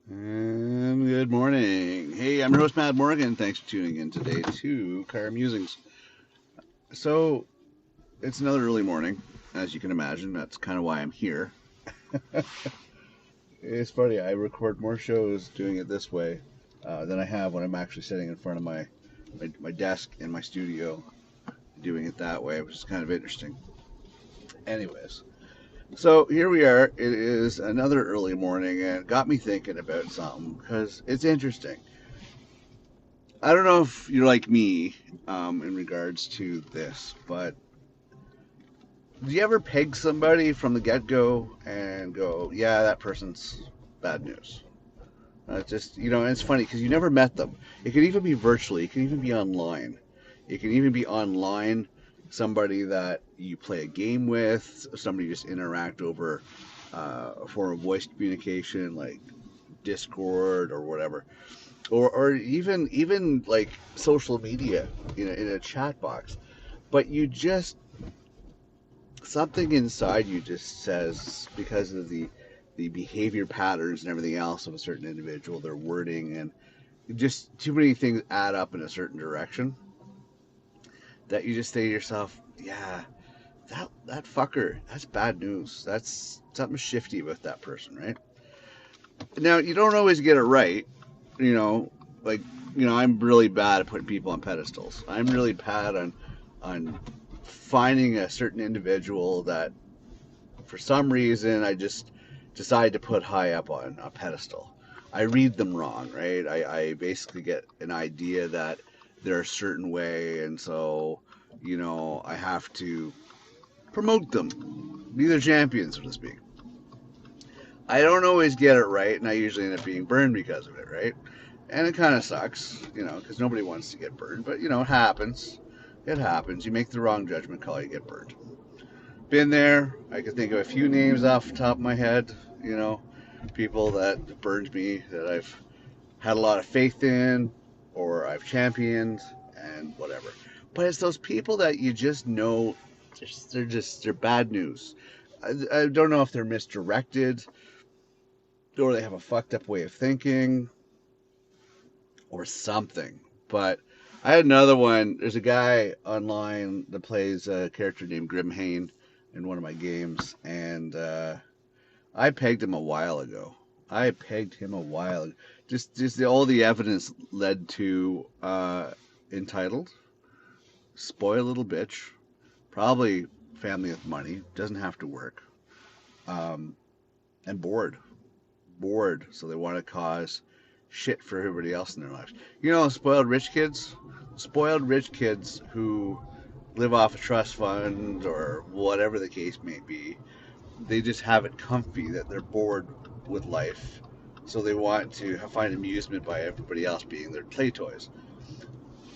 And good morning. Hey, I'm your host, Matt Morgan. Thanks for tuning in today to Car Musings. So, it's another early morning, as you can imagine. That's kind of why I'm here. It's funny, I record more shows doing it this way than I have when I'm actually sitting in front of my desk in my studio doing it that way, which is kind of interesting. Anyways, so here we are. It is another early morning and it got me thinking about something because it's interesting. I don't know if you're like me in regards to this, but do you ever peg somebody from the get go and go, yeah, that person's bad news? Just, and it's funny because you never met them. It could even be virtually, it can even be online. It can even be online, somebody that you play a game with, somebody you just interact over a form of voice communication like Discord or whatever. Or even like social media in a chat box, but you just something inside you just says because of the behavior patterns and everything else of a certain individual, their wording, and just too many things add up in a certain direction that you just say to yourself, yeah, that fucker, that's bad news. That's something shifty with that person, right? Now you don't always get it right, you know, like I'm really bad at putting people on pedestals. I'm really bad on finding a certain individual that for some reason I just decide to put high up on a pedestal. I read them wrong, right? I basically get an idea that they're a certain way, and so I have to promote them, be their champion, so to speak. I don't always get it right, and I usually end up being burned because of it, right? And it kind of sucks, because nobody wants to get burned. But it happens. It happens. You make the wrong judgment call, you get burned. Been there. I can think of a few names off the top of my head. People that burned me that I've had a lot of faith in, or I've championed, and whatever. But it's those people that you just know they're bad news. I don't know if they're misdirected or they have a fucked up way of thinking or something. But I had another one. There's a guy online that plays a character named Grimhane in one of my games, and I pegged him a while ago. I pegged him a while ago. All the evidence led to entitled, spoiled little bitch, probably family with money, doesn't have to work, um, and bored, so they want to cause shit for everybody else in their lives. Spoiled rich kids who live off a trust fund or whatever the case may be. They just have it comfy that they're bored with life, so they want to find amusement by everybody else being their play toys.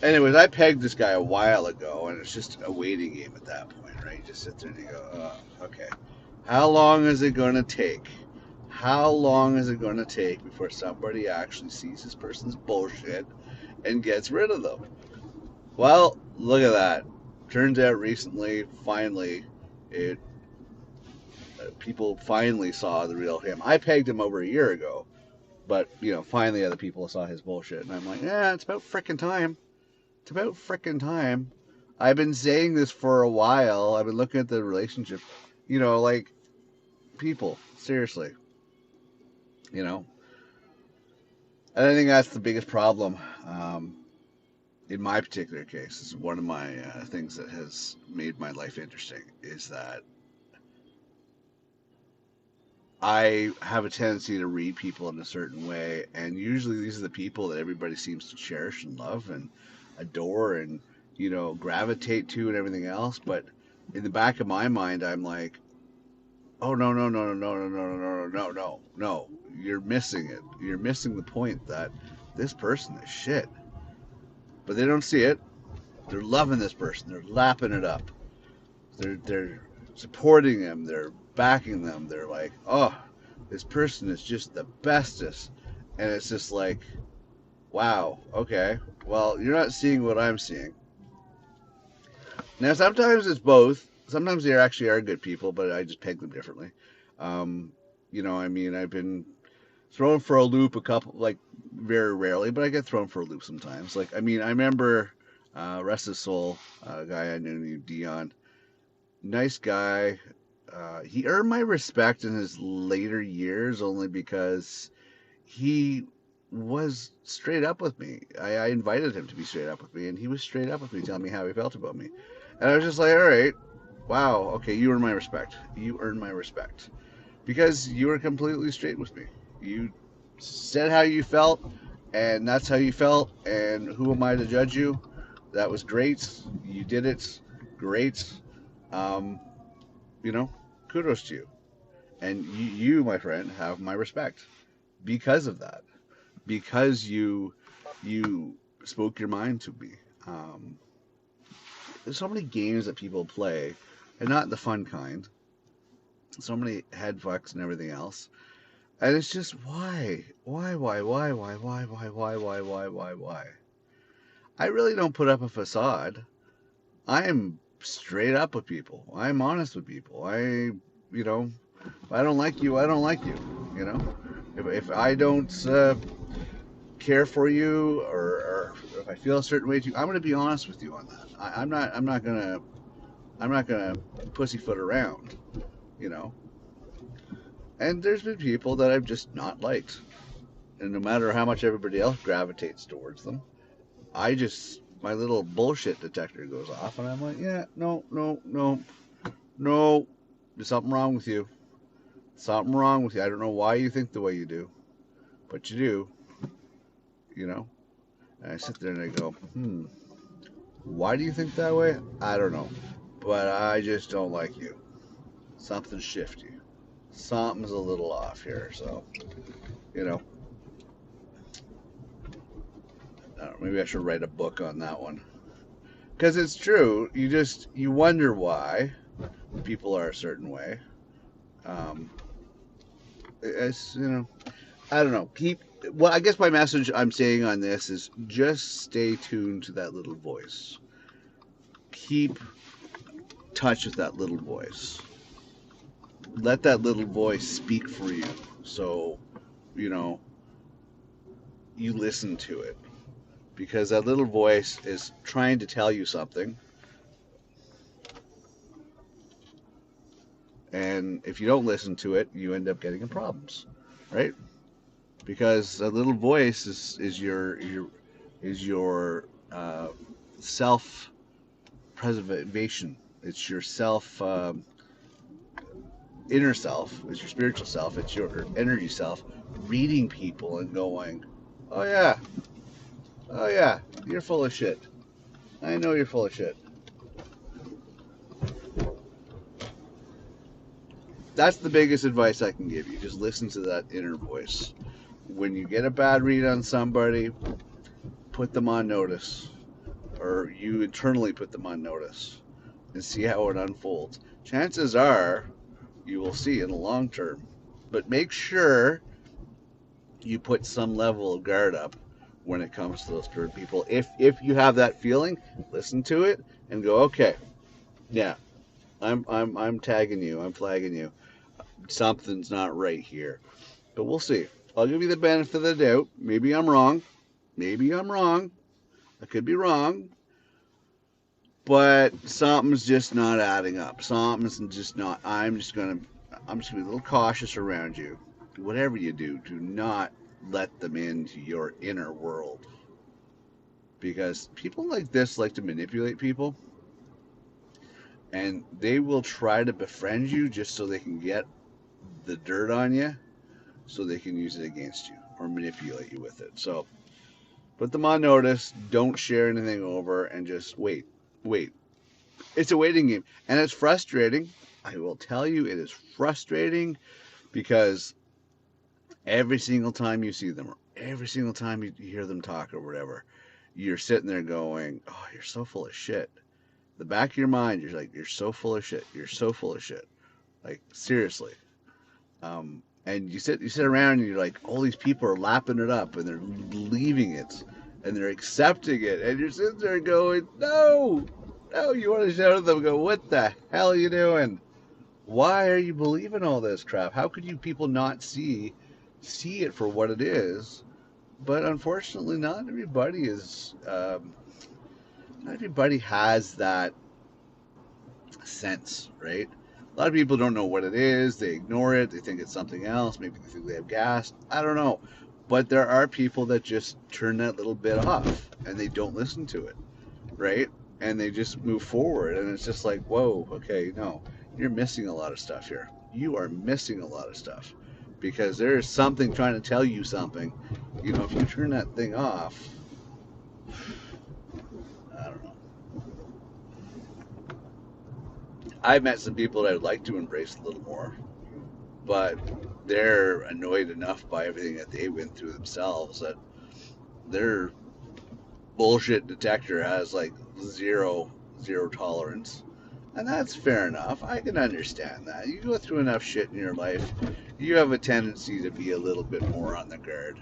Anyways, I pegged this guy a while ago, and it's just a waiting game at that point, right? You just sit there and you go, oh, okay. How long is it going to take? How long is it going to take before somebody actually sees this person's bullshit and gets rid of them? Well, look at that. Turns out recently, finally, it people finally saw the real him. I pegged him over a year ago, but finally other people saw his bullshit, and I'm like, yeah, it's about frickin' time. It's about frickin' time. I've been saying this for a while. I've been looking at the relationship. Like people, seriously. You know, and I think that's the biggest problem. In my particular case, is one of my things that has made my life interesting is that I have a tendency to read people in a certain way, and usually these are the people that everybody seems to cherish and love and adore and gravitate to and everything else. But in the back of my mind, I'm like, oh no no no no no no no no no no no! You're missing it. You're missing the point that this person is shit. But they don't see it. They're loving this person. They're lapping it up. They're supporting them. They're backing them. They're like, oh, this person is just the bestest. And it's just like, wow, okay. Well, you're not seeing what I'm seeing. Now, sometimes it's both. Sometimes they actually are good people, but I just peg them differently. I mean, I've been thrown for a loop a couple, like very rarely, but I get thrown for a loop sometimes. Like, I mean, I remember Rest of Soul, a guy I knew named Dion. Nice guy. He earned my respect in his later years only because he was straight up with me. I invited him to be straight up with me, and he was straight up with me, telling me how he felt about me. And I was just like, all right, wow, okay, you earned my respect. You earned my respect. Because you were completely straight with me. You said how you felt, and that's how you felt, and who am I to judge you? That was great. You did it. Great. Um, you know, kudos to you. And you, my friend, have my respect because of that. Because you spoke your mind to me. There's so many games that people play, and not the fun kind. So many head fucks and everything else. And it's just why? Why? I really don't put up a facade. I am straight up with people. I'm honest with people. You know, if I don't like you, I don't like you. You know, if I don't care for you, or if I feel a certain way to you, I'm going to be honest with you on that. I'm not gonna pussyfoot around. You know, and there's been people that I've just not liked, and no matter how much everybody else gravitates towards them, my little bullshit detector goes off, and I'm like, yeah, no, there's something wrong with you. Something wrong with you. I don't know why you think the way you do, but you do, you know? And I sit there and I go, why do you think that way? I don't know, but I just don't like you. Something's shifty. Something's a little off here, so, you know, I don't know, maybe I should write a book on that one. Because it's true. You wonder why people are a certain way. Um, it's, I don't know. Well, I guess my message I'm saying on this is just stay tuned to that little voice. Keep touch with that little voice. Let that little voice speak for you. So, you know, you listen to it. Because that little voice is trying to tell you something. And if you don't listen to it, you end up getting in problems, right? Because a little voice is your self preservation. It's your self inner self. It's your spiritual self. It's your energy self reading people and going, oh yeah, oh yeah, you're full of shit. I know you're full of shit. That's the biggest advice I can give you. Just listen to that inner voice. When you get a bad read on somebody, put them on notice, or you internally put them on notice, and see how it unfolds. Chances are you will see in the long term. But make sure you put some level of guard up when it comes to those certain people. If you have that feeling, listen to it and go, okay, yeah, I'm tagging you, I'm flagging you. Something's not right here. But we'll see. I'll give you the benefit of the doubt. Maybe I'm wrong. Maybe I'm wrong. I could be wrong. But something's just not adding up. Something's just not. I'm just gonna be a little cautious around you. Whatever you do not let them into your inner world. Because people like this like to manipulate people, and they will try to befriend you just so they can get the dirt on you, so they can use it against you or manipulate you with it. So put them on notice. Don't share anything over, and just wait. Wait. It's a waiting game, and it's frustrating. I will tell you, it is frustrating because every single time you see them, or every single time you hear them talk or whatever, you're sitting there going, "Oh, you're so full of shit." The back of your mind, you're like, "You're so full of shit. You're so full of shit." Like seriously. And you sit around and you're like, all these people are lapping it up and they're leaving it and they're accepting it, and you're sitting there going, "No, no!" You want to shout at them, and go, "What the hell are you doing? Why are you believing all this crap? How could you people not see see it for what it is. But unfortunately, not everybody has that sense, right? A lot of people don't know what it is. They ignore it. They think it's something else. Maybe they think they have gas. I don't know. But there are people that just turn that little bit off and they don't listen to it, right? And they just move forward. And it's just like, whoa, okay, no, you're missing a lot of stuff here. You are missing a lot of stuff because there is something trying to tell you something. You know, if you turn that thing off, I don't know. I've met some people that I'd like to embrace a little more, but they're annoyed enough by everything that they went through themselves that their bullshit detector has like zero tolerance. And that's fair enough. I can understand that. You go through enough shit in your life, you have a tendency to be a little bit more on the guard.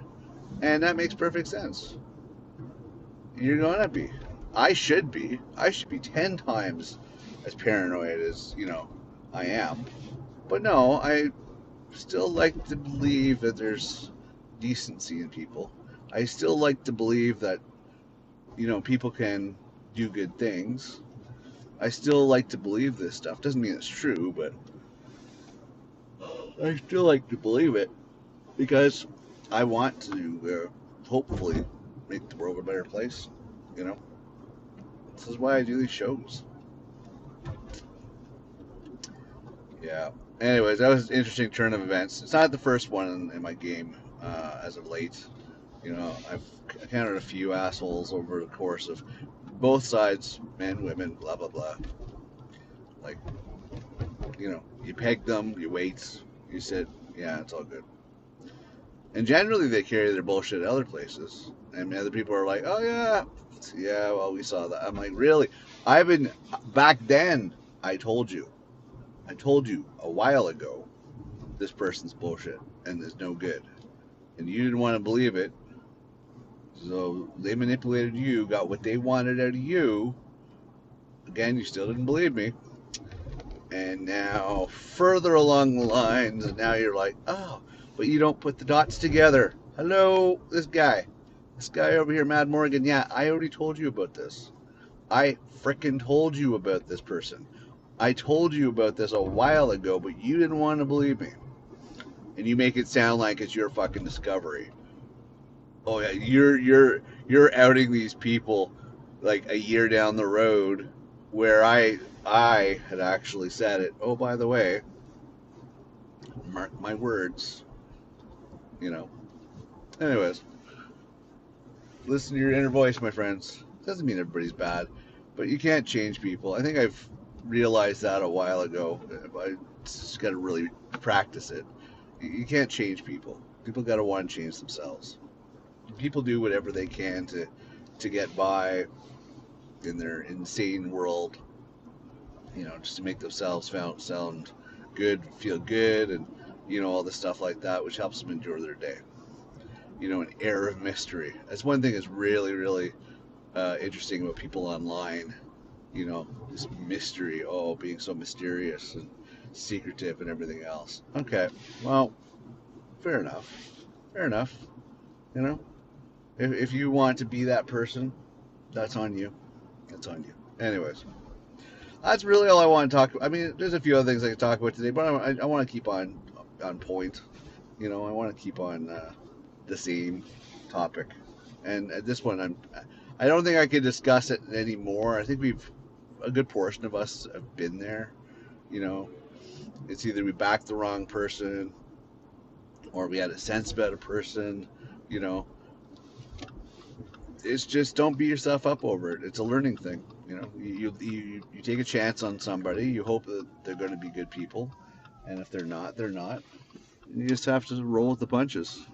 And that makes perfect sense. You're going to be. I should be. I should be 10 times as paranoid as, I am. But no, I still like to believe that there's decency in people. I still like to believe that, people can do good things. I still like to believe this stuff. Doesn't mean it's true, but I still like to believe it because I want to hopefully make the world a better place. You know, this is why I do these shows. Yeah. Anyways, that was an interesting turn of events. It's not the first one in my game as of late. I've encountered a few assholes over the course of both sides, men, women, blah, blah, blah. Like, you peg them, you wait, you sit, yeah, it's all good. And generally they carry their bullshit other places. And other people are like, oh, yeah, well, we saw that. I'm like, really? Back then, I told you a while ago, this person's bullshit and is no good. And you didn't want to believe it. So they manipulated you, got what they wanted out of you. Again, you still didn't believe me. And now, further along the lines, and now you're like, oh, but you don't put the dots together. Hello, this guy over here, Mad Morgan. Yeah, I already told you about this. I frickin' told you about this person. I told you about this a while ago, but you didn't want to believe me. And you make it sound like it's your fucking discovery. Oh yeah, you're outing these people like a year down the road, where I had actually said it. Oh, by the way, mark my words. Anyways, listen to your inner voice, my friends. Doesn't mean everybody's bad, but you can't change people. I think I've realized that a while ago. I just got to really practice it. You can't change people. People got to want to change themselves. People do whatever they can to get by in their insane world, just to make themselves sound good, feel good, and all the stuff like that, which helps them endure their day. An air of mystery. That's one thing that's really, really interesting about people online. This mystery, being so mysterious and secretive and everything else. Okay, well, fair enough. Fair enough. If you want to be that person, that's on you. That's on you. Anyways, that's really all I want to talk about. I mean, there's a few other things I could talk about today, but I want to keep on point. I want to keep on the same topic. And at this point, I don't think I can discuss it anymore. I think a good portion of us have been there. It's either we backed the wrong person or we had a sense about a person. It's just don't beat yourself up over it. It's a learning thing. You take a chance on somebody. You hope that they're going to be good people, and if they're not, they're not. You just have to roll with the punches.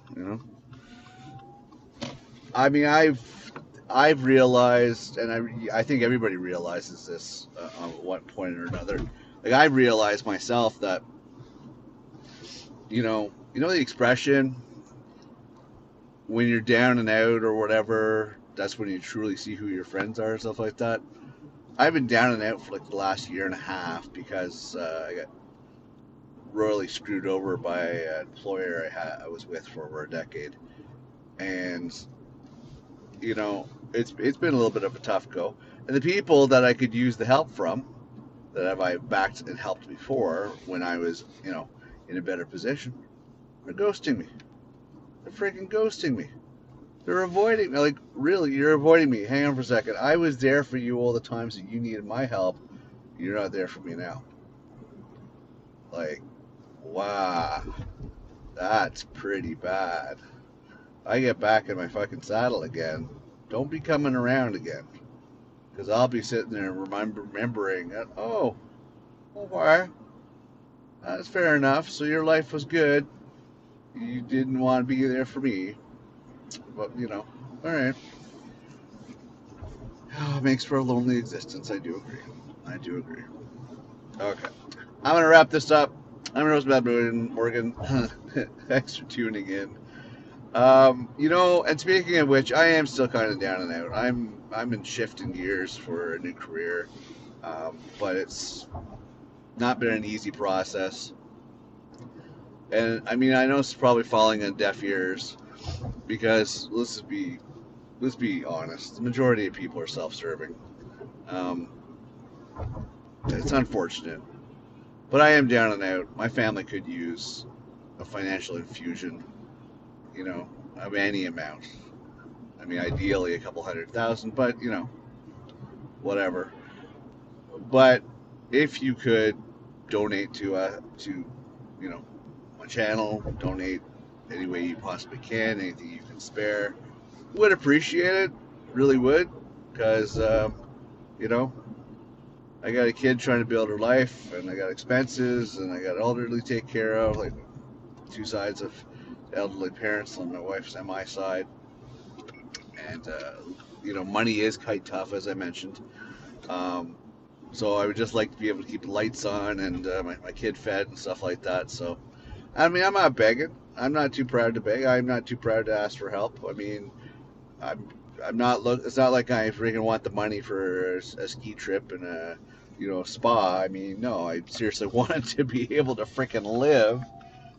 I mean, I've realized, and I think everybody realizes this on one point or another. Like I realized myself that the expression, when you're down and out or whatever, that's when you truly see who your friends are, stuff like that. I've been down and out for like the last year and a half because I got royally screwed over by an employer I was with for over a decade, and it's been a little bit of a tough go. And the people that I could use the help from, that have I backed and helped before when I was in a better position, they're ghosting me. They're freaking ghosting me. They're avoiding me. Like, really, you're avoiding me. Hang on for a second. I was there for you all the times that you needed my help. You're not there for me now. Like, wow, that's pretty bad. I get back in my fucking saddle again. Don't be coming around again. Because I'll be sitting there remembering that, oh, okay, that's fair enough. So your life was good. You didn't want to be there for me. But, all right. Oh, it makes for a lonely existence. I do agree. I do agree. Okay. I'm going to wrap this up. I'm your host, Matt Morgan. Thanks for tuning in. And speaking of which, I am still kind of down and out. I'm in shifting gears for a new career, but it's not been an easy process. And I mean, I know it's probably falling on deaf ears because let's be honest, the majority of people are self-serving. It's unfortunate, but I am down and out. My family could use a financial infusion, of any amount. I mean, ideally a couple $100,000, but whatever. But if you could donate to my channel, donate any way you possibly can, anything you can spare, would appreciate it. Really would, because I got a kid trying to build her life, and I got expenses, and I got elderly to take care of, like two sides of elderly parents on my wife's and my side. And, money is quite tough, as I mentioned. So I would just like to be able to keep the lights on and my kid fed and stuff like that. So, I mean, I'm not begging. I'm not too proud to beg. I'm not too proud to ask for help. I mean, I'm not it's not like I freaking want the money for a ski trip and a spa. I mean, no, I seriously want to be able to freaking live.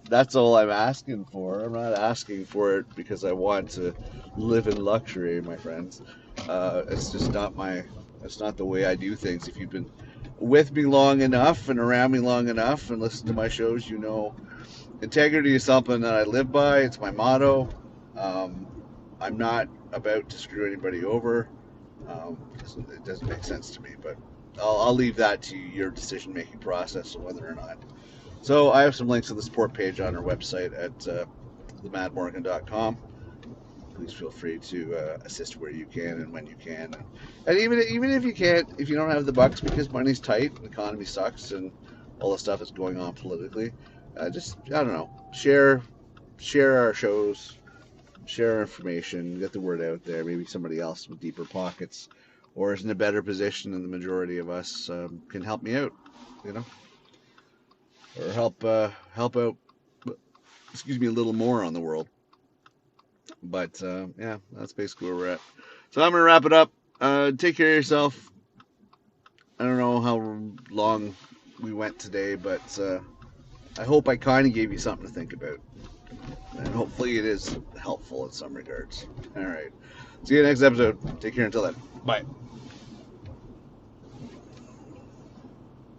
That's all I'm asking for. I'm not asking for it because I want to live in luxury, my friends. It's just it's not the way I do things. If you've been with me long enough and around me long enough and listen to my shows, integrity is something that I live by. It's my motto. I'm not about to screw anybody over. It doesn't make sense to me, but I'll leave that to your decision-making process on whether or not. So I have some links to the support page on our website at themadmorgan.com. Please feel free to assist where you can and when you can. And even if you can't, if you don't have the bucks because money's tight, the economy sucks, and all the stuff that's going on politically, I don't know, share our shows, share our information, get the word out there. Maybe somebody else with deeper pockets or is in a better position than the majority of us can help me out, or help out, a little more on the world. But yeah, that's basically where we're at. So I'm gonna wrap it up. Take care of yourself. I don't know how long we went today, but I hope I kind of gave you something to think about, and hopefully it is helpful in some regards. All right, see you next episode. Take care until then. Bye.